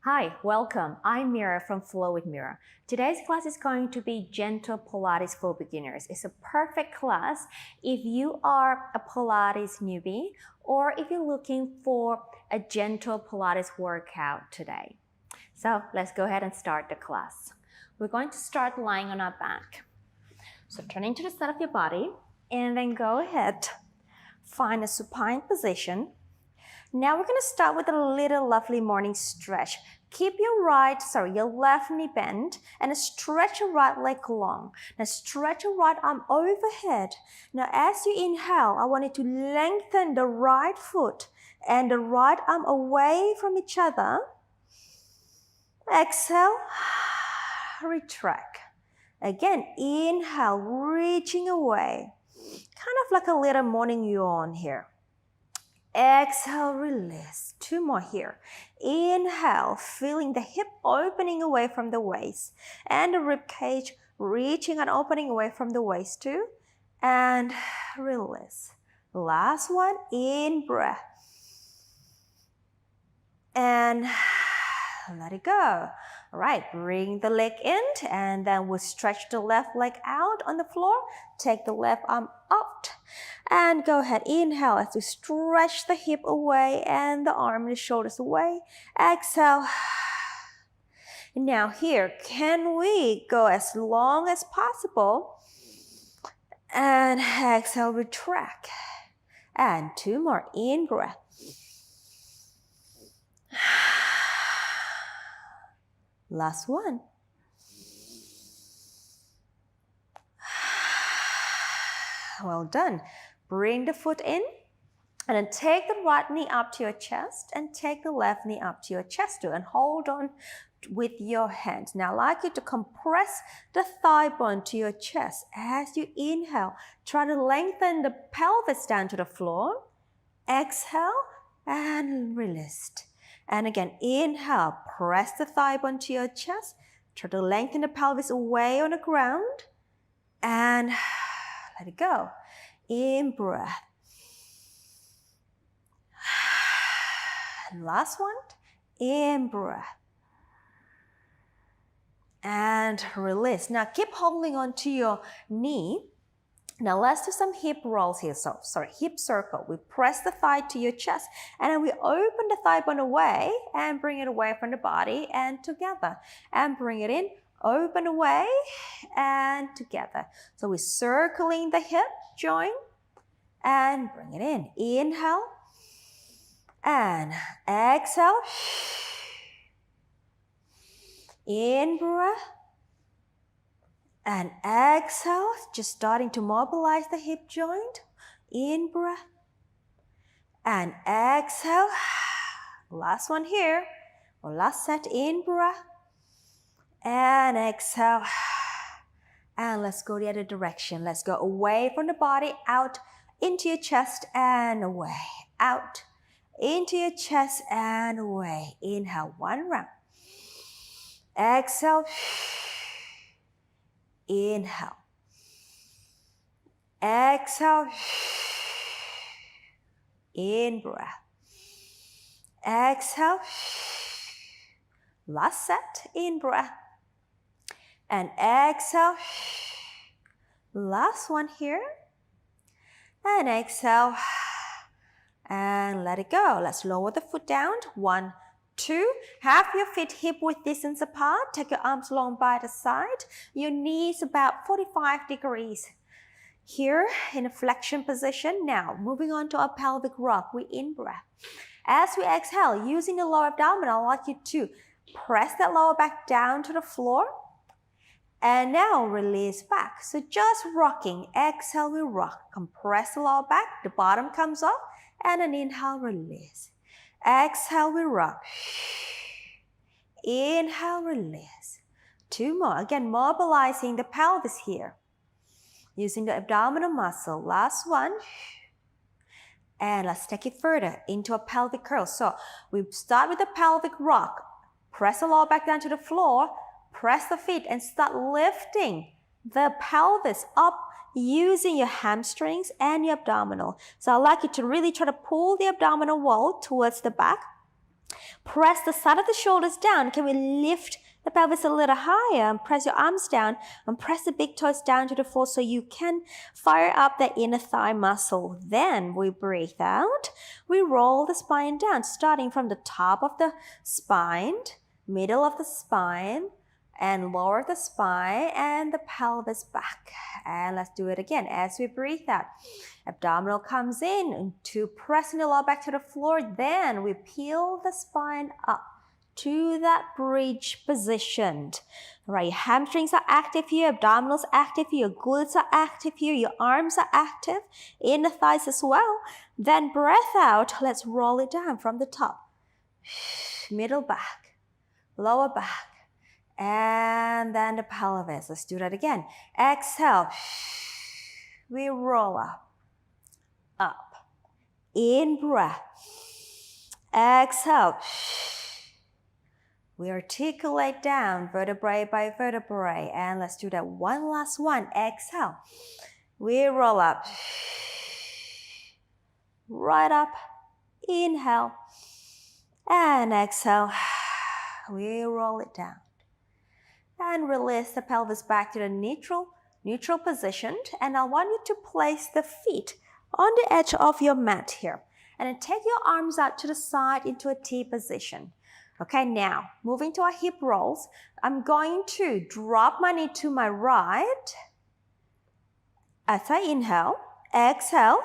Hi, welcome. I'm Mira from Flow with Mira. Today's class is going to be Gentle Pilates for Beginners. It's a perfect class if you are a Pilates newbie or if you're looking for a gentle Pilates workout today. So let's go ahead and start the class. We're going to start lying on our back. So turning to the side of your body and then go ahead, find a supine position. Now we're going to start with a little lovely morning stretch. Keep your left knee bent and stretch your right leg long. Now stretch your right arm overhead. Now as you inhale, I want you to lengthen the right foot and the right arm away from each other. Exhale, retract. Again, inhale, reaching away. Kind of like a little morning yawn here. Exhale, release. Two more here. Inhale, feeling the hip opening away from the waist and the rib cage reaching and opening away from the waist too. And release. Last one, in breath. And let it go. All right, bring the leg in and then we'll stretch the left leg out on the floor. Take the left arm out and go ahead. Inhale as you stretch the hip away and the arm and the shoulders away. Exhale. Now here, can we go as long as possible? And exhale, retract. And two more, in breath. Last one. Well done. Bring the foot in and then take the right knee up to your chest and take the left knee up to your chest too and hold on with your hands. Now I'd like you to compress the thigh bone to your chest. As you inhale, try to lengthen the pelvis down to the floor. Exhale and release. And again, inhale, press the thigh bone to your chest. Try to lengthen the pelvis away on the ground. And let it go. In breath. And last one. In breath. And release. Now keep holding on to your knee. Now let's do some hip rolls here. Hip circle. We press the thigh to your chest and then we open the thigh bone away and bring it away from the body and together. And bring it in, open away and together. So we're circling the hip joint and bring it in. Inhale and exhale. In breath. And exhale, just starting to mobilize the hip joint. In breath. And exhale. Last one here. Or last set, in breath. And exhale. And let's go the other direction. Let's go away from the body, out into your chest and away. Out into your chest and away. Inhale, one round. Exhale. Inhale. Exhale. In breath. Exhale. Last set, in breath. And exhale. Last one here. And exhale. And let it go. Let's lower the foot down. 1, 2, have your feet hip-width distance apart. Take your arms long by the side. Your knees about 45 degrees. Here in a flexion position. Now, moving on to our pelvic rock. We in-breath. As we exhale, using the lower abdominal, I'd like you to press that lower back down to the floor. And now release back. So just rocking. Exhale, we rock. Compress the lower back. The bottom comes up. And an inhale, release. Exhale, we rock. Inhale, release. Two more. Again, mobilizing the pelvis here. Using the abdominal muscle. Last one. And let's take it further into a pelvic curl. So we start with the pelvic rock. Press the lower back down to the floor. Press the feet and start lifting the pelvis up using your hamstrings and your abdominal. So I'd like you to really try to pull the abdominal wall towards the back Press the side of the shoulders down. Can we lift the pelvis a little higher and press your arms down and press the big toes down to the floor so you can fire up the inner thigh muscle. Then we breathe out. We roll the spine down, starting from the top of the spine, middle of the spine, and lower the spine and the pelvis back. And let's do it again as we breathe out. Abdominal comes in into pressing the lower back to the floor. Then we peel the spine up to that bridge position. All right, your hamstrings are active here, abdominals active here, your glutes are active here, your arms are active, inner thighs as well. Then breath out. Let's roll it down from the top. Middle back, lower back, and then the pelvis. Let's do that again. Exhale. We roll up, up. In breath. Exhale. We articulate down vertebrae by vertebrae. And let's do that one last one. Exhale. We roll up. Right up. Inhale. And exhale. We roll it down. And release the pelvis back to the neutral position. And I want you to place the feet on the edge of your mat here. And then take your arms out to the side into a T position. Okay, now moving to our hip rolls. I'm going to drop my knee to my right. As I inhale, exhale,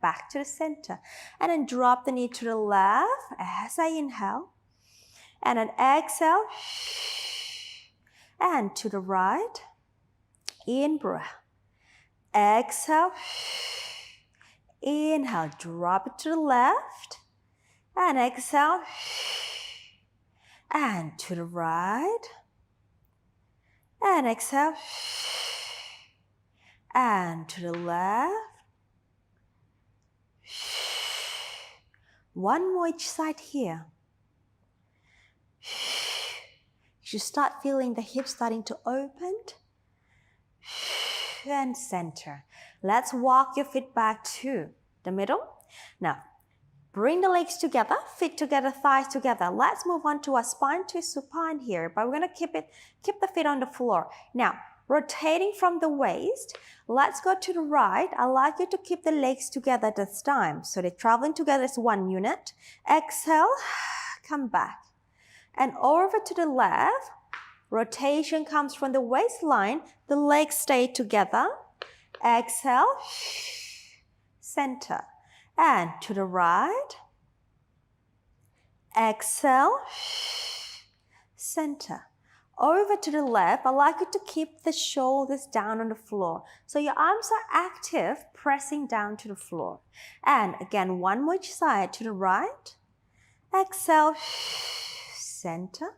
back to the center. And then drop the knee to the left as I inhale. And then exhale, and to the right. In breath. Exhale, inhale, drop it to the left. And exhale, and to the right, and exhale, and to the left. One more each side here. You start feeling the hips starting to open, and center. Let's walk your feet back to the middle. Now, bring the legs together, feet together, thighs together. Let's move on to a spine twist supine here, but we're going to keep the feet on the floor. Now, rotating from the waist, let's go to the right. I'd like you to keep the legs together this time. So they're traveling together as one unit. Exhale, come back. And over to the left, rotation comes from the waistline. The legs stay together. Exhale, center. And to the right, exhale, center. Over to the left, I'd like you to keep the shoulders down on the floor. So your arms are active, pressing down to the floor. And again, one more each side to the right. Exhale, center.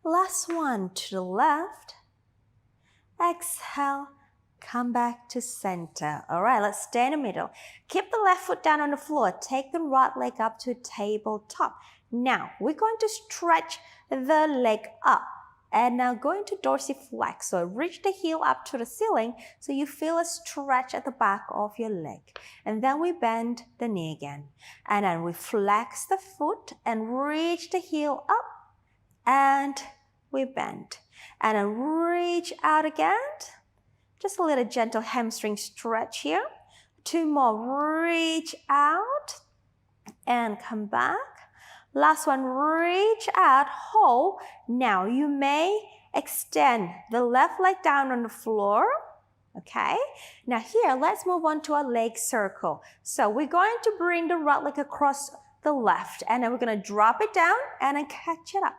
Last one to the left. Exhale. Come back to center. All right, let's stay in the middle. Keep the left foot down on the floor. Take the right leg up to tabletop. Now, we're going to stretch the leg up. And now going to dorsiflex. So reach the heel up to the ceiling so you feel a stretch at the back of your leg. And then we bend the knee again. And then we flex the foot and reach the heel up. And we bend. And then reach out again. Just a little gentle hamstring stretch here. Two more. Reach out and come back. Last one. Reach out, hold. Now you may extend the left leg down on the floor. Okay. Now here, let's move on to our leg circle. So we're going to bring the right leg across the left. And then we're going to drop it down and then catch it up.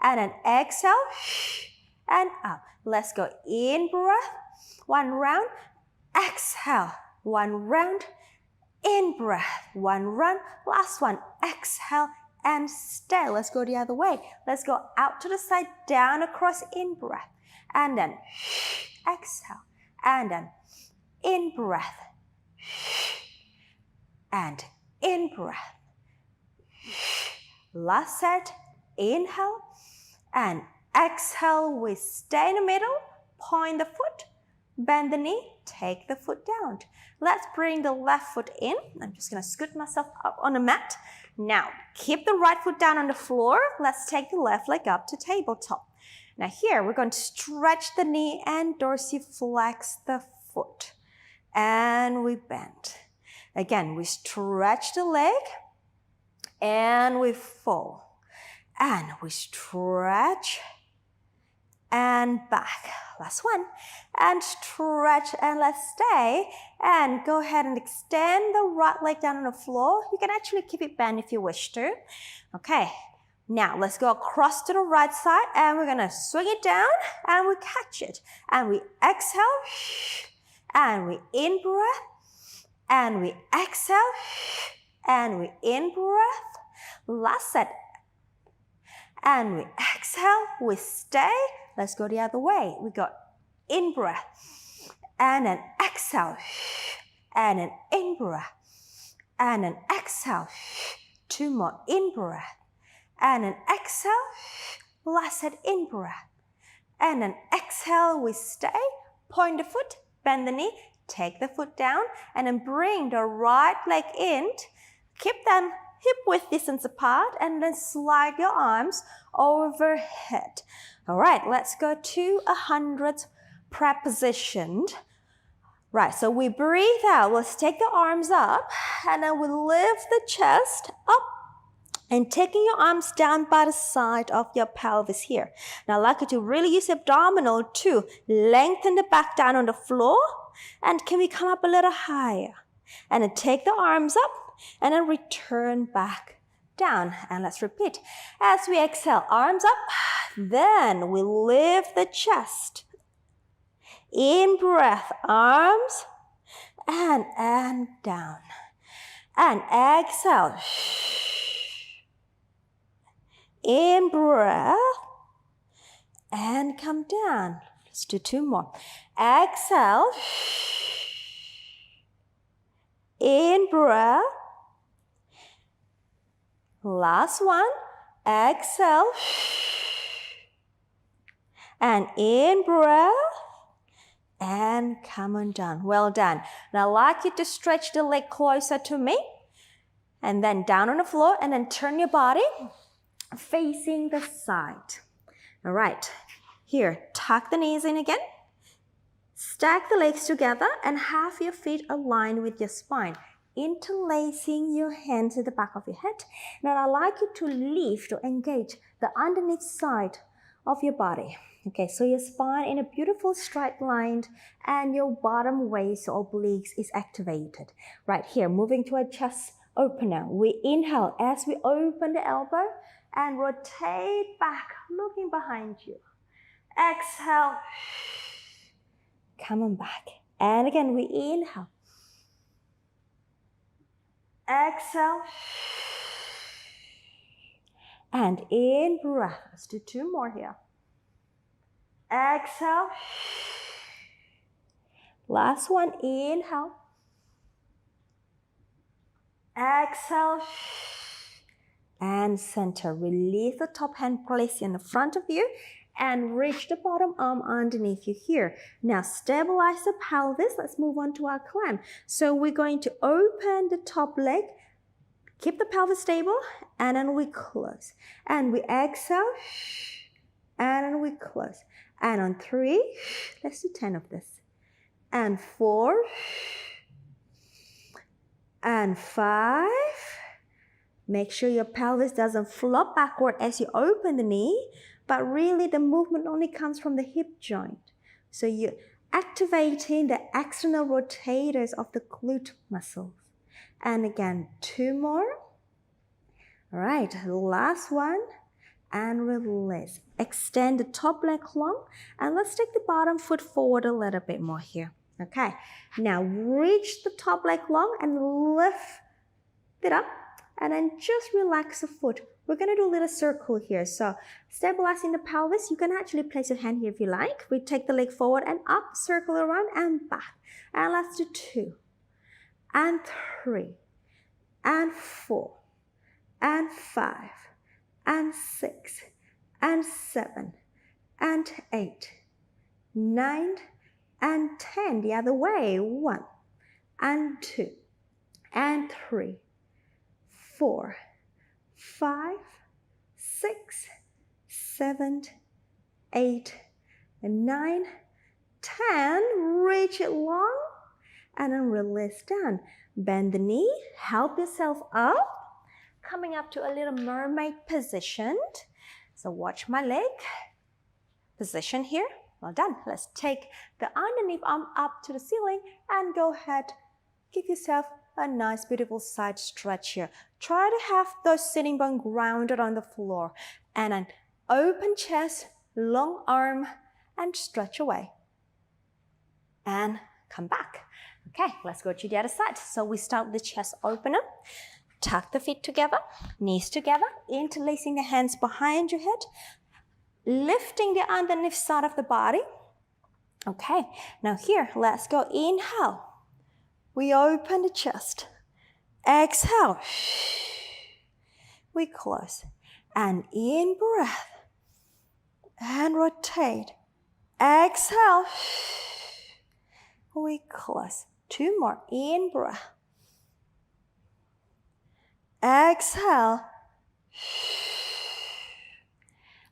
And then exhale and up. Let's go in breath. One round, exhale, one round, in breath, one round, last one, exhale and stay. Let's go the other way. Let's go out to the side, down across, in breath, and then exhale, and then in breath, and in breath. Last set, inhale, and exhale. We stay in the middle, point the foot, bend the knee, take the foot down. Let's bring the left foot in. I'm just going to scoot myself up on the mat. Now, keep the right foot down on the floor. Let's take the left leg up to tabletop. Now here, we're going to stretch the knee and dorsiflex the foot. And we bend. Again, we stretch the leg and we fold. And we stretch and back. Last one. And stretch and let's stay. And go ahead and extend the right leg down on the floor. You can actually keep it bent if you wish to. Okay. Now let's go across to the right side and we're gonna swing it down and we catch it. And we exhale and we in breath and we exhale and we in breath. Last set. And we exhale, we stay. Let's go the other way. We go in breath and an exhale and an in breath and an exhale. Two more in breath and an exhale. Last set in breath and an exhale. We stay. Point the foot, bend the knee, take the foot down and then bring the right leg in. Keep them hip-width distance apart and then slide your arms overhead. All right, let's go to 100 prep position. Right, so we breathe out. Let's take the arms up and then we lift the chest up and taking your arms down by the side of your pelvis here. Now, I'd like you to really use abdominal to lengthen the back down on the floor. And can we come up a little higher? And then take the arms up and then return back down. And let's repeat. As we exhale, arms up. Then we lift the chest. In breath, arms and down. And exhale. In breath and come down. Let's do two more. Exhale. In breath. Last one. Exhale. And in breath. And come on down. Well done. Now I'd like you to stretch the leg closer to me. And then down on the floor. And then turn your body facing the side. All right. Here, tuck the knees in again. Stack the legs together and have your feet aligned with your spine. Interlacing your hands at the back of your head. Now I'd like you to lift or engage the underneath side of your body. Okay, so your spine in a beautiful straight line and your bottom waist or obliques is activated. Right here, moving to a chest opener. We inhale as we open the elbow and rotate back, looking behind you. Exhale. Come on back. And again, we inhale. Exhale. And in breath. Let's do two more here. Exhale. Last one, inhale. Exhale. And center. Release the top hand, place in the front of you and reach the bottom arm underneath you here. Now stabilize the pelvis. Let's move on to our climb. So we're going to open the top leg, keep the pelvis stable, and then we close. And we exhale, and then we close. And on 3, let's do 10 of this. And 4, and 5. Make sure your pelvis doesn't flop backward as you open the knee, but really the movement only comes from the hip joint. So you're activating the external rotators of the glute muscles. And again, 2 more. All right, last one. And release. Extend the top leg long. And let's take the bottom foot forward a little bit more here. Okay, now reach the top leg long and lift it up. And then just relax the foot. We're going to do a little circle here. So stabilizing the pelvis, you can actually place your hand here if you like. We take the leg forward and up, circle around and back. And let's do 2, and 3, and 4, and 5, and 6, and 7, and 8, 9, and 10. The other way. 1, and 2, and 3, 4, 5, 6, 7, 8, and 9, 10. Reach it long and then release down. Bend the knee, help yourself up, coming up to a little mermaid position. So watch my leg position here. Well done. Let's take the underneath arm up to the ceiling and go ahead. Give yourself a nice, beautiful side stretch here. Try to have those sitting bones grounded on the floor. And then open chest, long arm, and stretch away. And come back. Okay, let's go to the other side. So we start with the chest opener. Tuck the feet together, knees together, interlacing the hands behind your head, lifting the underneath side of the body. Okay, now here, let's go. Inhale. We open the chest. Exhale. We close. And in breath. And rotate. Exhale. We close. 2 more. In breath. Exhale.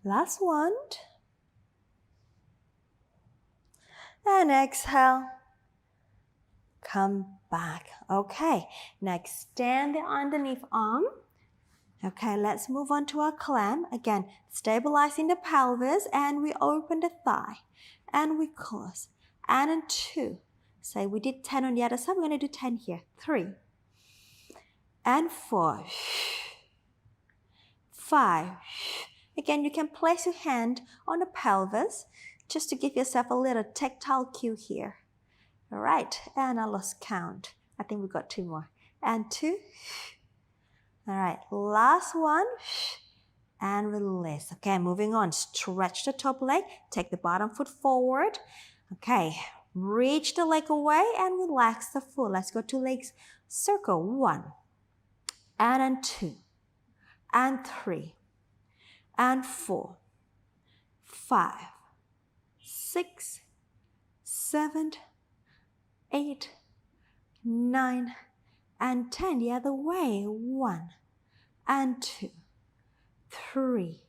Last one. And exhale. Come back. Okay. Now extend the underneath arm. Okay, let's move on to our clamp. Again, stabilizing the pelvis and we open the thigh. And we close. And then 2. Say we did 10 on the other side. We're going to do 10 here. 3. And 4. 5. Again, you can place your hand on the pelvis just to give yourself a little tactile cue here. All right, and I lost count. I think we got 2 more. And 2. All right, last one. And release. Okay, moving on. Stretch the top leg. Take the bottom foot forward. Okay, reach the leg away and relax the foot. Let's go 2 legs. Circle. 1. And then 2. And 3. And 4. 5. 6. 7. 8, 9, and 10. The other way. 1, and 2, 3,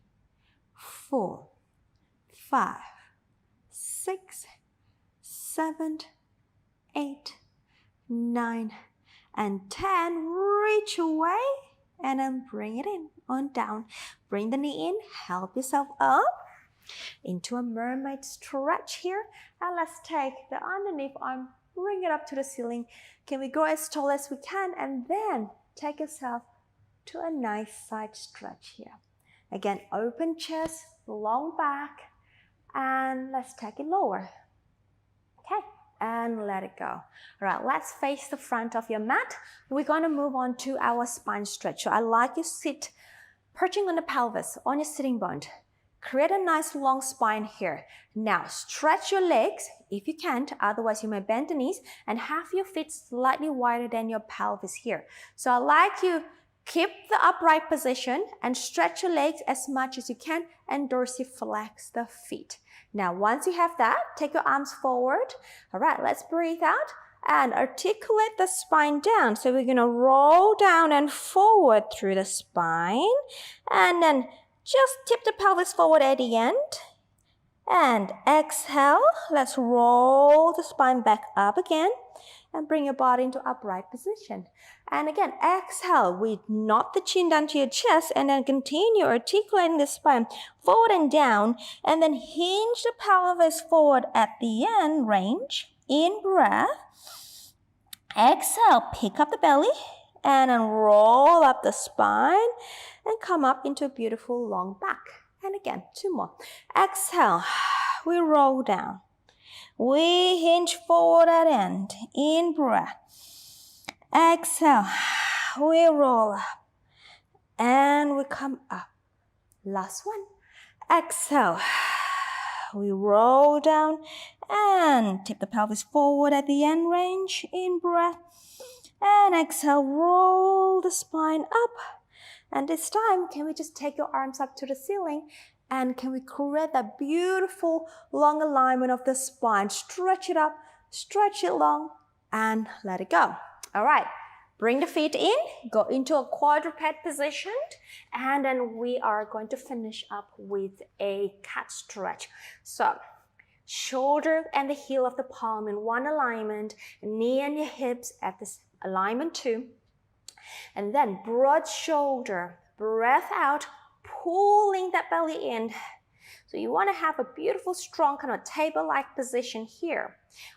4, 5, 6, 7, 8, 9, and 10. Reach away and then bring it in on down. Bring the knee in. Help yourself up into a mermaid stretch here. And let's take the underneath arm. Bring it up to the ceiling. Can we go as tall as we can? And then take yourself to a nice side stretch here. Again, open chest, long back, and let's take it lower. Okay, and let it go. All right, let's face the front of your mat. We're going to move on to our spine stretch. So I like you sit perching on the pelvis, on your sitting bone. Create a nice long spine here. Now stretch your legs if you can't, otherwise you may bend the knees and have your feet slightly wider than your pelvis here. So I like you keep the upright position and stretch your legs as much as you can and dorsiflex the feet. Now once you have that, take your arms forward. All right, let's breathe out and articulate the spine down. So we're going to roll down and forward through the spine and then just tip the pelvis forward at the end. And exhale. Let's roll the spine back up again. And bring your body into upright position. And again, exhale. We knot the chin down to your chest. And then continue articulating the spine forward and down. And then hinge the pelvis forward at the end range. In breath. Exhale. Pick up the belly. And then roll up the spine. And come up into a beautiful long back. And again, 2 more. Exhale. We roll down. We hinge forward at end. In breath. Exhale. We roll up. And we come up. Last one. Exhale. We roll down and tip the pelvis forward at the end range. In breath. And exhale. Roll the spine up. And this time, can we just take your arms up to the ceiling and can we create that beautiful long alignment of the spine? Stretch it up, stretch it long, and let it go. All right, Bring the feet in, go into a quadruped position, and then we are going to finish up with a cat stretch. So, shoulder and the heel of the palm in one alignment, knee and your hips at this alignment too. And then broad shoulder, breath out, pulling that belly in. So you want to have a beautiful, strong kind of table-like position here.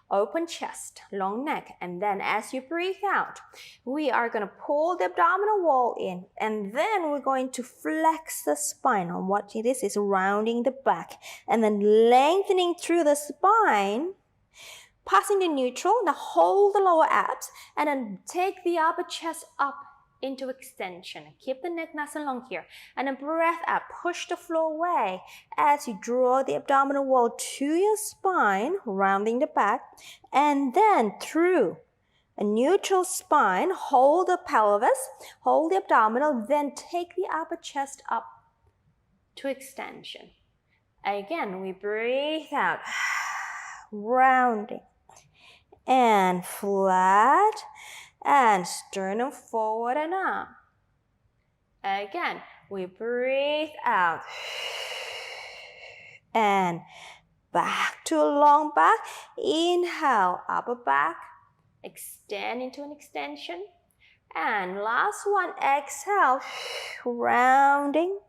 Open chest, long neck, and then as you breathe out, we are going to pull the abdominal wall in, and then we're going to flex the spine. And what it is rounding the back, and then lengthening through the spine, passing to neutral. Now hold the lower abs, and then take the upper chest up into extension. Keep the neck nice and long here. And then breath out, push the floor away as you draw the abdominal wall to your spine, rounding the back. And then through a neutral spine, hold the pelvis, hold the abdominal, then take the upper chest up to extension. Again, we breathe out, rounding and flat. And sternum forward and up. Again, we breathe out. And back to a long back. Inhale, upper back. Extend into an extension. And last one, exhale, rounding.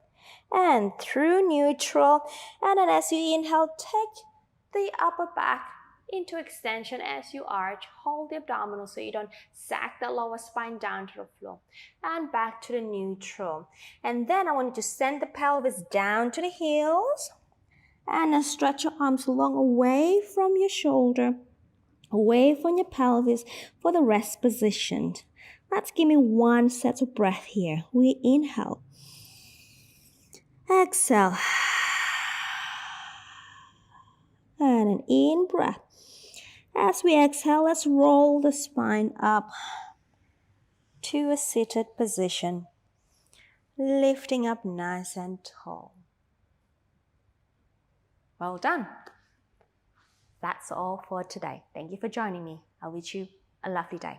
And through neutral. And then as you inhale, take the upper back into extension as you arch. Hold the abdominal so you don't sag the lower spine down to the floor. And back to the neutral. And then I want you to send the pelvis down to the heels. And then stretch your arms long away from your shoulder, away from your pelvis for the rest position. Let's give me one set of breath here. We inhale. Exhale. And an in breath. As we exhale, let's roll the spine up to a seated position, lifting up nice and tall. Well done. That's all for today. Thank you for joining me. I wish you a lovely day.